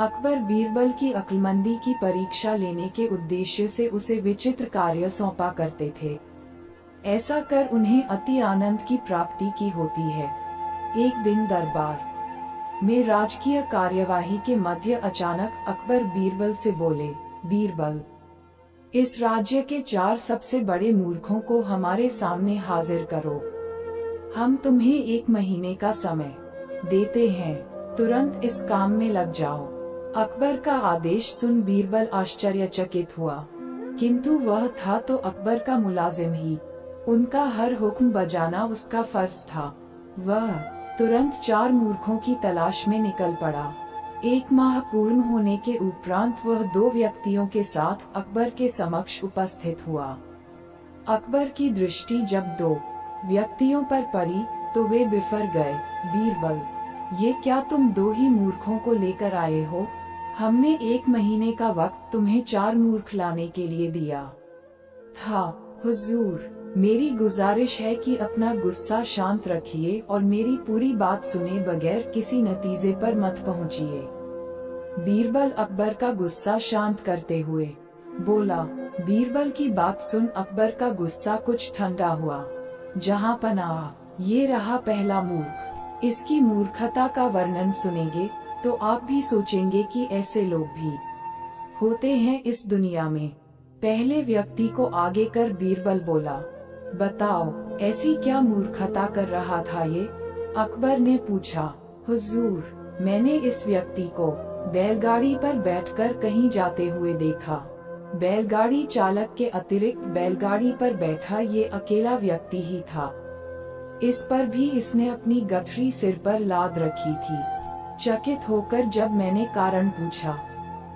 अकबर बीरबल की अक्लमंदी की परीक्षा लेने के उद्देश्य से उसे विचित्र कार्य सौंपा करते थे। ऐसा कर उन्हें अति आनंद की प्राप्ति की होती है। एक दिन दरबार में राजकीय कार्यवाही के मध्य अचानक अकबर बीरबल से बोले, बीरबल, इस राज्य के 4 सबसे बड़े मूर्खों को हमारे सामने हाजिर करो। हम तुम्हें 1 महीने का समय देते हैं, तुरंत इस काम में लग जाओ। अकबर का आदेश सुन बीरबल आश्चर्यचकित हुआ, किंतु वह था तो अकबर का मुलाजिम ही, उनका हर हुक्म बजाना उसका फर्ज था। वह तुरंत 4 मूर्खों की तलाश में निकल पड़ा। 1 माह पूर्ण होने के उपरांत वह 2 व्यक्तियों के साथ अकबर के समक्ष उपस्थित हुआ। अकबर की दृष्टि जब 2 व्यक्तियों पर पड़ी तो वे बिफर गए। बीरबल, ये क्या तुम 2 ही मूर्खों को लेकर आए हो? हमने 1 महीने का वक्त तुम्हें 4 मूर्ख लाने के लिए दिया था। हुजूर, मेरी गुजारिश है कि अपना गुस्सा शांत रखिए और मेरी पूरी बात सुने बगैर किसी नतीजे पर मत पहुंचिए। बीरबल अकबर का गुस्सा शांत करते हुए बोला। बीरबल की बात सुन अकबर का गुस्सा कुछ ठंडा हुआ। जहां पनाह, ये रहा पहला मूर्ख। इसकी मूर्खता का वर्णन सुनेंगे तो आप भी सोचेंगे कि ऐसे लोग भी होते हैं इस दुनिया में। पहले व्यक्ति को आगे कर बीरबल बोला, बताओ, ऐसी क्या मूर्खता कर रहा था ये? अकबर ने पूछा। हुजूर, मैंने इस व्यक्ति को बैलगाड़ी पर बैठकर कहीं जाते हुए देखा। बैलगाड़ी चालक के अतिरिक्त बैलगाड़ी पर बैठा ये अकेला व्यक्ति ही था। इस पर भी इसने अपनी गठरी सिर पर लाद रखी थी। चकित होकर जब मैंने कारण पूछा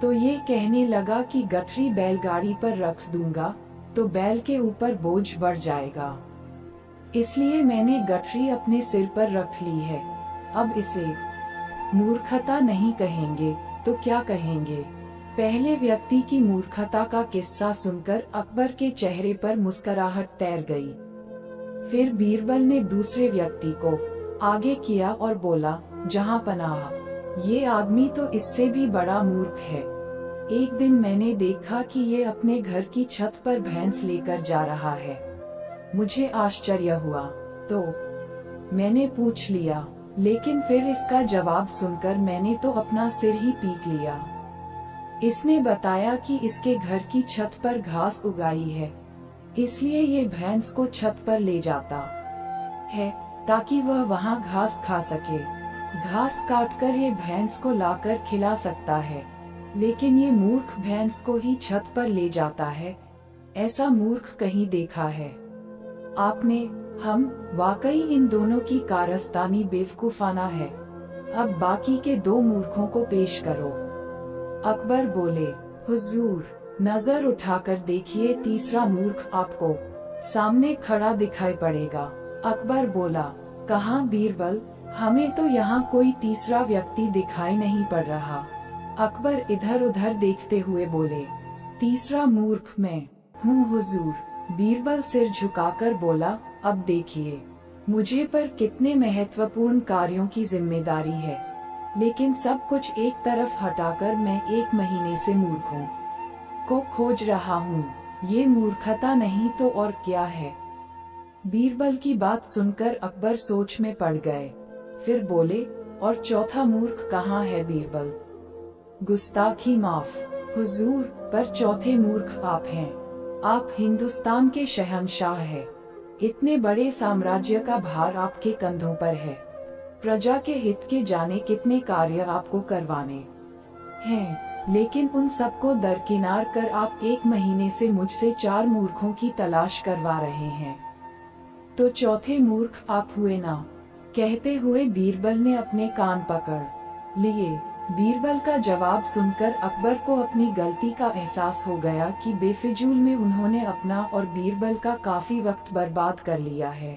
तो ये कहने लगा कि गठरी बैलगाड़ी पर रख दूंगा तो बैल के ऊपर बोझ बढ़ जाएगा, इसलिए मैंने गठरी अपने सिर पर रख ली है। अब इसे मूर्खता नहीं कहेंगे तो क्या कहेंगे? पहले व्यक्ति की मूर्खता का किस्सा सुनकर अकबर के चेहरे पर मुस्कुराहट तैर गई। फिर बीरबल ने दूसरे व्यक्ति को आगे किया और बोला, जहां पनाह, ये आदमी तो इससे भी बड़ा मूर्ख है। एक दिन मैंने देखा कि ये अपने घर की छत पर भैंस लेकर जा रहा है। मुझे आश्चर्य हुआ तो मैंने पूछ लिया, लेकिन फिर इसका जवाब सुनकर मैंने तो अपना सिर ही पीट लिया। इसने बताया कि इसके घर की छत पर घास उगाई है, इसलिए ये भैंस को छत पर ले जाता है ताकि वह वहां घास खा सके। घास काटकर ये भैंस को लाकर खिला सकता है, लेकिन ये मूर्ख भैंस को ही छत पर ले जाता है। ऐसा मूर्ख कहीं देखा है आपने? हम वाकई इन दोनों की कारस्तानी बेवकूफाना है। अब बाकी के 2 मूर्खों को पेश करो। अकबर बोले, हुजूर, नजर उठाकर देखिए, तीसरा मूर्ख आपको सामने खड़ा दिखाई पड़ेगा। अकबर बोला, कहाँ बीरबल? हमें तो यहाँ कोई तीसरा व्यक्ति दिखाई नहीं पड़ रहा। अकबर इधर उधर देखते हुए बोले, तीसरा मूर्ख मैं हूँ हुजूर। बीरबल सिर झुकाकर बोला, अब देखिए, मुझे पर कितने महत्वपूर्ण कार्यों की जिम्मेदारी है, लेकिन सब कुछ एक तरफ हटाकर मैं 1 महीने से मूर्खों को खोज रहा हूँ। ये मूर्खता नहीं तो और क्या है? बीरबल की बात सुनकर अकबर सोच में पड़ गए। फिर बोले, और चौथा मूर्ख कहाँ है बीरबल? गुस्ताखी माफ हुजूर, पर चौथे मूर्ख आप हैं। आप हिंदुस्तान के शहंशाह हैं। इतने बड़े साम्राज्य का भार आपके कंधों पर है। प्रजा के हित के जाने कितने कार्य आपको करवाने हैं, लेकिन उन सबको दरकिनार कर आप 1 महीने से मुझसे 4 मूर्खों की तलाश करवा रहे हैं। तो चौथे मूर्ख आप हुए ना? कहते हुए बीरबल ने अपने कान पकड़ लिए। बीरबल का जवाब सुनकर अकबर को अपनी गलती का एहसास हो गया कि बेफिजूल में उन्होंने अपना और बीरबल का काफी वक्त बर्बाद कर लिया है।